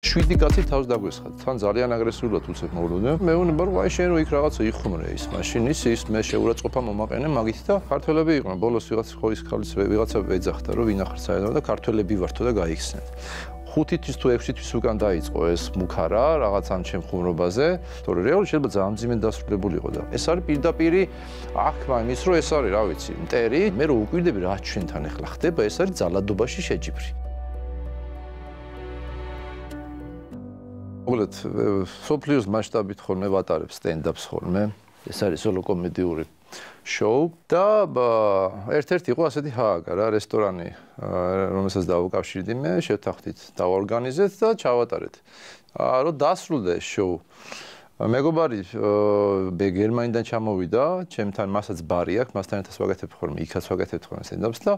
7 კაცი თავს დაგვესხათ. თან ძალიან აგრესიულად უცებ მოვლოდა. მეუბნება რომ აი შენ რო იქ რაღაცა იხუმრე ის მაშინ ის მე შეურაცხყოფა მომაყენე მაგით და ქართველები იყვნენ. ბოლოს ვიღაც ხო ის ხალის ვიღაცა ეძახდა რომ ვინახარ საერთოდ და ქართველები ვართო და გაიხსნეთ. 5 თვის თუ 6 თვის უკან დაიწყო ეს მუქარა რაღაც ამ ჩემ ხუმრობაზე, თორე რეალურად შეიძლება ძალიან მძიმე დასრულებულიყო და ეს არის პირდაპირი აღქმა იმის რომ ეს არის რა ვიცი, მტერი, მე რო უკვირდები რა ჩვენთან ახლა ხდება, ეს არის ძალადობაში შეჯიბრი. მოგლეთ, სოფლიოს მასშტაბით ხოლმე ვატარებ სტენდაპს ხოლმე. ეს არის სოლო კომედიური შოუ და ერთ-ერთი იყო ასეთი ჰააგა რა რესტორანი, რომელსაც დავუკავშირდი მე, შევთანხმდით დავორგანიზეთ და ჩავატარეთ. რომ დასრულდა ეს შოუ. მეგობარი გერმანიდან ჩამოვიდა, ჩემთან მასაც ბარი აქვს, მასთან ერთად ვაკეთებ ხოლმე, იქაც ვაკეთებ ხოლმე სტენდაპს და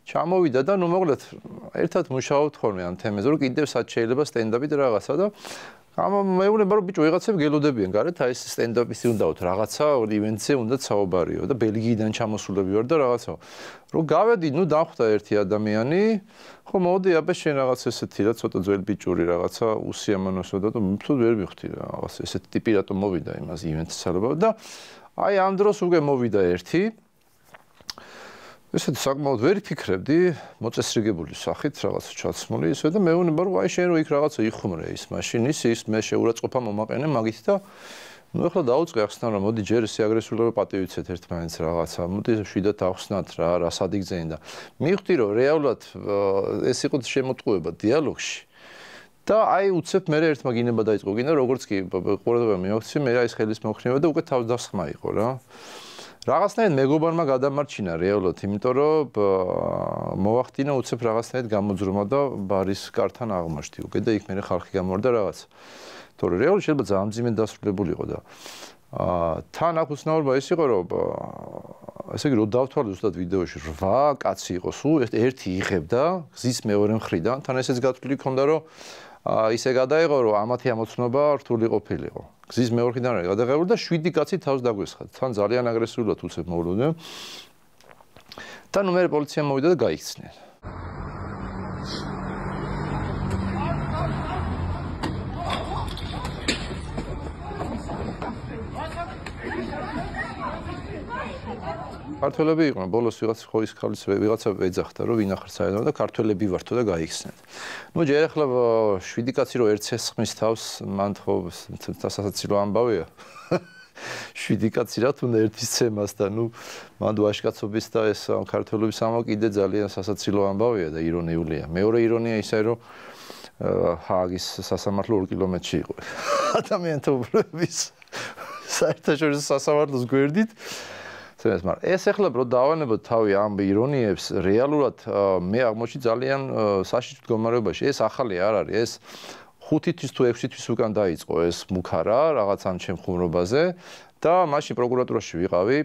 ჩამოვიდა და ნუ მოგლეთ, ერთად მუშაობთ ხოლმე ამ თემაზე, რომ კიდევ სად შეიძლება სტენდაპით რაღაცა და მეუბნება რომ ბიჭო ვიღაცები გელოდებიან გარეთ აი ეს სტენდაპის უნდაოთ რაღაცა ივენტზე უნდა საუბარიო და ბელგიიდან ჩამოსულები ვარ და რაღაცა რომ გავედი ნუ დახვდა ერთი ადამიანი ხო მოდი აბა შენ რაღაც ესეთი რა ცოტა ძველი ბიჭური რაღაცა უსიამოვნოსოდა და თუ ვერ მივხვდი რაღაც ესეთი ტიპი რატომ მოვიდა იმას ივენტს სალობა და აი ამ დროს უკვე მოვიდა ერთი ესეთი საკმაოდ ვერ ფიქრებდი მოწესრიგებული სახით რაღაც ჩაცმული ისე და მეუბნება რომ აი შენ რო იქ რაღაცა იხუმრე ის მაშინ ის მე შეურაცხყოფა მომაყენე მაგით და ნუ ახლა დაუწყე ახსნა რომ მოდი ჯერ ესე აგრესიულად პატივიცეთ ერთმანეთს რაღაცა მოდი შვიდად ახსნათ რა სადიგზენი და მივხვდი რომ რეალურად ეს იყო შემოტყუება დიალოგში და აი უცებ მე ერთმა გინება დაიწყო გინდა როგორც კი ყურადღება მივაქცი მე ის ხელის მოხსნება და უკვე თავს დასხმა იყო რა რაღაცნაირად მეგობარმა გადამარჩინა რეალურად, იმიტომ რომ მოვახდინა უცებ რაღაცნაირად გამოძრომა და ბარის კართან აღმოჩნდი უკვე და იქ მე ხალხი გამოვარდა რაღაც. თორე რეალურად შეიძლება ძალიან მძიმე დასრულებულიყო და თან აქ უცნაურობა ის იყო რომ ესე იგი რომ დავთვალე ზუსტად ვიდეოში 8 კაცი იყო სულ ერთი იღებდა გზის მეორე მხრიდან თან ესეც გათვლილი ქონდა რომ ისე გადაიღო რომ ამათი ამოცნობა რთული ყოფილიყო. გზის მეორე მხრიდან არის გადაღებული და 7 კაცი თავს დაგვესხათ. თან ძალიან აგრესიულად უცებ მოვლოდა. და ნუ მე პოლიცია მოვიდა და გაიქცნენ. ქართველები იყვნენ, ბოლოს ვიღაც ხო ის ხალის ვიღაცა ეძახდა რომ ვინახარ საერთოდ და ქართველები ვართო და გაიქცნენ. ნუ ჯერ ახლა 7 კაცი რო ერთ სესხმის თავს მან ხო სასაცილო ამბავია. 7 კაცი რა თუნდა ერთის ცემას და ნუ მან ვაშკაცობის და ეს ქართველების ამა კიდე ძალიან სასაცილო ამბავია და ირონიულია. მეორე ირონია ისე რომ ჰააგის სასამართლო 2 კილომეტრში იყო. ადამიანთა უფლებების საერთაშორისო სასამართლოს გვერდით მაგრამ ეს ახლა რო დავანებოთ თავი ამ ირონიებს რეალურად მე აღმოჩნდი ძალიან საშიშ მდგომარეობაში ეს ახალი არ არის ეს 5 თვის თუ 6 თვის უკან დაიწყო ეს მუქარა რაღაც ამ ჩემ ხუმრობაზე და მაშინ პროკურატურაში ვიყავი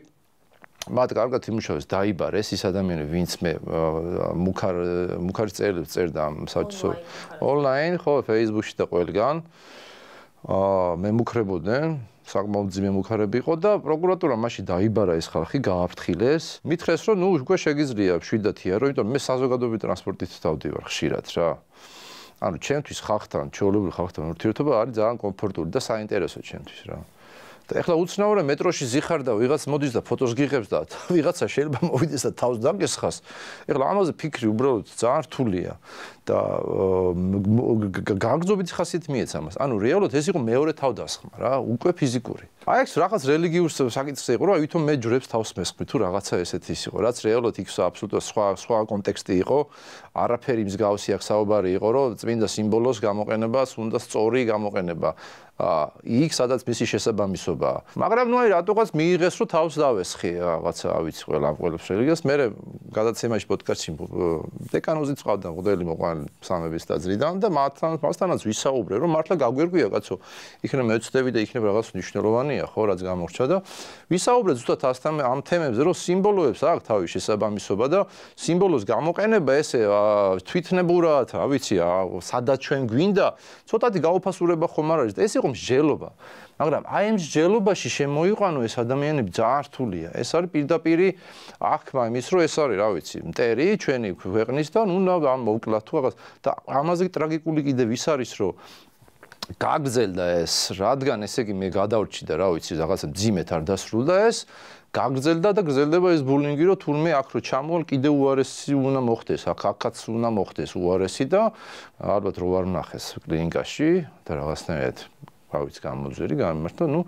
მათ კარგად იმუშავეს დაიბარეს ის ადამიანები ვინც მე მუქარის წერილებს წერდა ამ საერთო ონლაინ ხო Facebook-ში და ყველგან მე მუქრებოდნენ საკმაოდ ძიმე მუქარები იყო და პროკურატურა მაშინ დაიბარა ეს ხალხი გააფრთხილეს მითხრეს რომ ნუ უკვე შეგიძლია მშვიდათია რომ იმიტომ მე საზოგადოებრივი ტრანსპორტით დავდივარ ხშირად რა ანუ ჩემთვის ხალხთან ჩვეულებრივ ხალხთან ურთიერთობა არის ძალიან კომფორტული და საინტერესო ჩემთვის რა და ეხლა უცნაურია მეტროში ზიხარ და ვიღაც მოდის და ფოტოს გიღებს და ვიღაცა შეიძლება მოვიდეს და თავს დაგესხას ეხლა ამაზე ფიქრი უბრალოდ ძალიან რთულია და გაგზობითი ხასიათი მიეცა ამას. ანუ რეალურად ეს იყო მეორე თავდასხმა რა, უკვე ფიზიკური. აი ეს რაღაც რელიგიურ საკითხზე იყო, რა ვითომ მე ჯვრებს თავს მესხმი თუ რაღაცა ესეთი ის იყო, რაც რეალურად იქ აბსოლუტურად სხვა კონტექსტი იყო. არაფერი მსგავსი აქ საუბარი იყო, რომ წმინდა სიმბოლოს გამოყენებას უნდა სწორი გამოყენება. იქ სადაც მისი შესაბამისობაა. მაგრამ ნუ აი რატოღაც მიიღეს რომ თავს დავესხი რაღაცა ავიცი ყველა ყველებს რელიგიას. მე გადაცემაში პოდკასტში დეკანოზიც ყავდა მოდელი მოყვანილი სამების დაძრიდან და მასთანაც ვისაუბრე რომ მართლა გაგვერგვია კაცო იქნება მეცდები და იქნება რაღაც მნიშვნელოვანია ხო რაც გამორჩა და ვისაუბრე ზუსტად ასთან ამ თემებზე რომ სიმბოლოებს აქვს თავის შესაბამისობა და სიმბოლოს გამოყენება ესე თვითნებურად რა ვიცი სადაც ჩვენ გვინდა ცოტათი გაუფასურება ხომ არ არის და ეს იყო მსჯელობა მაგრამ აი ამ მსჯელობაში შემოიყვანო ეს ადამიანები ძალიან რთულია ეს არის პირდაპირი აღქმა იმის რომ ეს არის რა ვიცი მტერი ჩვენი ქვეყნის და ნუ ამ მოვკლათ თუ რაღაც და ამაზე ტრაგიკული კიდევ ის არის რომ გაგრძელდა ეს, რადგან ესე იგი მე გადავრჩი და რა ვიცი, რაღაცა ძიმეთ არ დასრულდა ეს, გაგრძელდა და გრძელდება ეს ბულინგი, რომ თურმე აქ რო ჩამოვალ, კიდე უარესი უნდა მოხდეს, აქაც უნდა მოხდეს უარესი და ალბათ რო არ ვნახეს კლინიკაში და რაღაცნაირად რა ვიცი გამოძვერი, გამიმართა, ნუ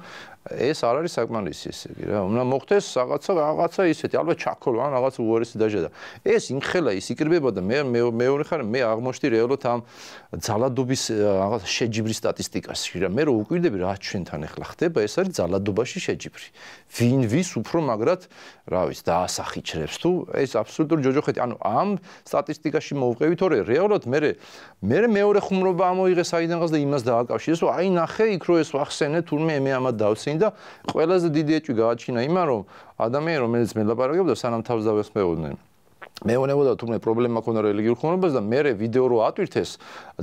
ეს არ არის საკმარისი ესე იგი რა. უნდა მოხდეს რაღაცა ისეთი, ალბათ ჩაქოლო ან რაღაც უარესი დაჟა და ეს იმხელა ის იკრიბება და მეორე ხარ მე აღმოჩნდი რეალურად ამ ძალადობის რაღაც შეჯიბრის სტატისტიკაში რა. მე რო უკვირდები რა ჩვენთან ახლა ხდება, ეს არის ძალადობაში შეჯიბრი. ვინ ვის უფრო მაგრად რა ვიცი დაასახიჩრებს თუ ეს აბსოლუტური ჯოჯოხეთი. ანუ ამ სტატისტიკაში მოვყევი, თორე რეალურად მე მეორე ხუმრობა ამოიღე საიდანღაც და იმას დააკავშირეს, რომ აი ნახე იქ რო ეს ვახსენე თურმე მე ამად დავცინი და ყველაზე დიდი ეჭვი გააჩინა იმან რომ ადამიანი რომელიც მელაპარაკებდა სანამ თავს დავესმეოდნენ მეუბნებოდა თუმცა პრობლემა ქონდა რელიგიურ ხუმრობაზე და მე ვიდეო რო ატვირთეს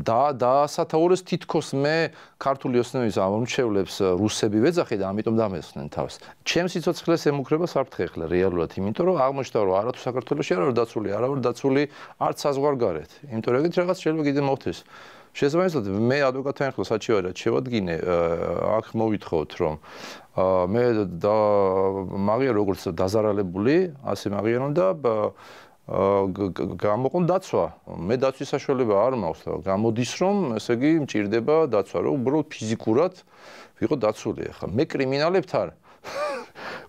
დაასათაურეს თითქოს მე ქართული ოცნების ამომრჩევლებს რუსები ვეძახი და ამიტომ დამესხნენ თავს. ჩემს სიცოცხლეს ემუქრება საფრთხე ხლა რეალურად, იმიტომ რომ აღმოჩნდა რომ არათუ საქართველოში არ დაცული, არა ვარ დაცული არც საზღვარგარეთ. იმიტომ რომ ეგეთ რაღაც შეიძლება კიდე მოხდეს. შესაბამისად მე ადვოკატთან ახლოს საჩივარად შევადგინე აქ მოვითხოვთ რომ მე მაგია როგორც დაზარალებული ასე მაგიანო და გამოყონ დაცვა. მე დაცვის საშუალება არ მაქვს და გამოდის რომ ესე იგი მჭირდება დაცვა რომ უბრალოდ ფიზიკურად ვიყო დაცული. ახლა მე კრიმინალებთან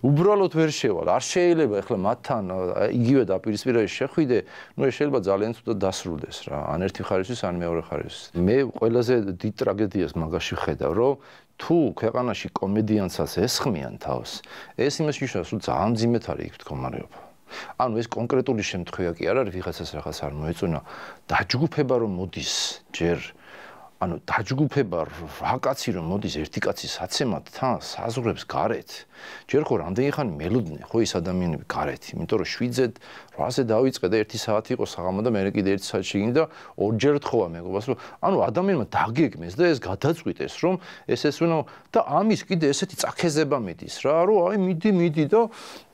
უბრალოდ ვერ შევალ. არ შეიძლება ახლა მათთან იგივე დაპირისპირებაში შეხვიდე, ნუ ეს შეიძლება ძალიან ცუდად დასრულდეს რა. ან ერთი ხარისის, ან მეორე ხარისის. მე ყველაზე დიდ ტრაგედიას მაგაში ვხედავ, რომ თუ ქვეყანაში კომედიანცას ესხმიან თავს, ეს იმას ნიშნავს, რომ ძალიან მძიმედ არის იქ მდგომარეობა. ანუ ეს კონკრეტული შემთხვევა კი არ არის, ვიღაცას რაღაც არ მოეწონა, დაჯგუფება რომ მოდის ჯერ ანუ დაჯგუფება რა კაცი რომ მოდის ერთი კაცის საცემად თან საზღვრებს გარეთ ჯერ ხო რამდენი ხანი მელოდნენ ხო ის ადამიანები გარეთ იმიტომ რომ 7-ზე 8-ზე დავიწყე და 1 საათი იყო საღამო და მე კიდე 1 საათში გინდა ორჯერ თხოვა მეგობას რომ ანუ ადამიანმა დაგეგმეს და ეს გადაწყვიტეს რომ ეს უნდა და ამის კიდე ესეთი წაქეზება მიდის რა რომ აი მიდი და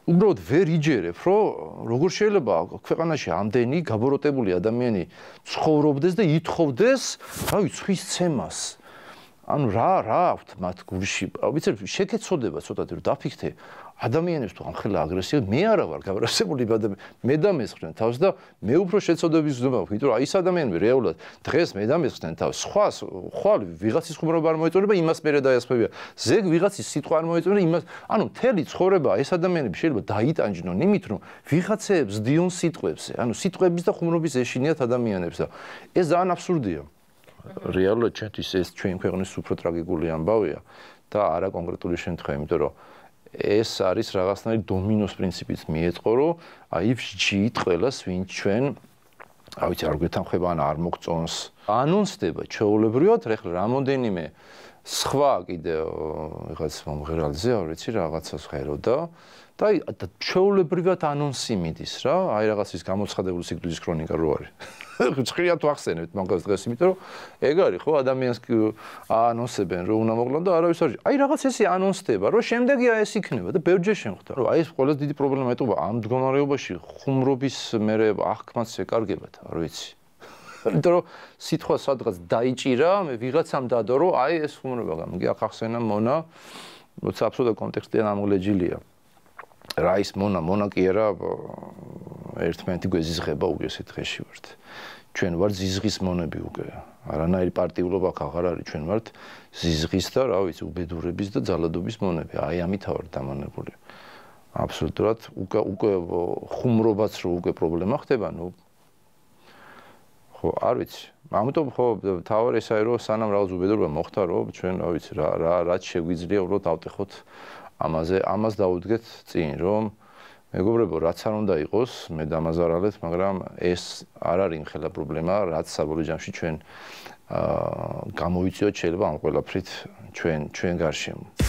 უბრალოდ ვერ იჯერებ, რომ როგორ შეიძლება ქვეყანაში ამდენი გაბოროტებული ადამიანი ცხოვრობდეს და ითხოვდეს, რა ვიცი, ხის ცემას. ანუ რა აქვთ მათ გულში? ვიცი, შეგეცოდება ცოტათი რომ დაფიქრდე, ადამიანებს თუ ამხელა აგრესია, მე არა ვარ გაბრაზებული მე დამესხდნენ თავს და მე უფრო შეცოდების ზრდობა ვქ, იმიტომ რომ აი ეს ადამიანები რეალურად დღეს მე დამესხდნენ თავს, ხვალ ვიღაცის ხუმრობა არ მოეწონება, იმას მერე დაესწრებია. ზეგ ვიღაცის სიტყვა არ მოეწონება, იმას, ანუ მთელი ცხოვრება ეს ადამიანები შეიძლება დაიტანჯნონ იმით, რომ ვიღაცებს დიონ სიტყვებზე, ანუ სიტყვების და ხუმრობის ეშინიათ ადამიანებს და ეს ძალიან აბსურდია. რეალურად ჩვენთვის ეს ჩვენ ქვეყნის უფრო ტრაგიკული ამბავია და არა კონკრეტული შემთხვევა, იმიტომ რომ ეს არის რაღაცნაირი დომინოს პრინციპით მიეწყო, რომ აი ვჭით ყველას ვინ ჩვენ რა ვიცი არ გვეთანხმება ან არ მოგწონს. ანონსდება ჩვეულებრივად, ახლა რამოდენიმე სხვა კიდე ვიღაც მომღერალზე არ ვიცი რაღაცას ხედავდა და აი ჩვეულებრივად ანონსი მიდის რა, აი რაღაცის გამოცხადებული სიკვდილის ქრონიკა რო არის. ცხრიათ ვახსენებთ მაგას დღეს, იმიტომ რომ ეგ არის ხო ადამიანს აანონსებენ რომ უნდა მოგლან და არავის არ აი რაღაც ესე ანონსდება რომ შემდეგია ეს იქნება და ბევრჯერ შემხვდა რომ აი ეს ყველაზე დიდი პრობლემა ეტყობა ამ მდგომარეობაში ხუმრობის მერე აღქმაც ეკარგებათ არ ვიცი იმიტომ რომ სიტყვა სადღაც დაიჭირა მე ვიღაცამ დადო რომ აი ეს ხუმრობა გამიგი აქ ახსენა მონა როცა აბსოლუტურად კონტექსტიდან ამღლეჯილია რა ის მონა კი არა ერთმანეთი გვეზიზღება უკვე ესეთ დღეში ვართ ჩვენ ვართ ზიზღის მონები უკვე არანაირი პარტიულობა აღარ არის ჩვენ ვართ ზიზღის და რა ვიცი უბედურების და ძალადობის მონები აი ამით ვარ დამანებული აბსოლუტურად უკვე ხუმრობაც რო უკვე პრობლემა ხდება ნუ ხო არ ვიცი ამიტომ ხო თავი ეს არის რომ სანამ რაღაც უბედურება მოხდა რომ ჩვენ რა ვიცი რაც შეგვიძლია უბრალოდ ავტეხოთ ამას დაუდგეთ წინ რომ მეგობრებო რაც არ უნდა იყოს მე დამაზარალეთ მაგრამ ეს არ არის ხელა პრობლემა რაც საბოლოო ჯამში ჩვენ გამოვიწიოთ შეიძლება ამ ყველაფრით ჩვენ გარშემო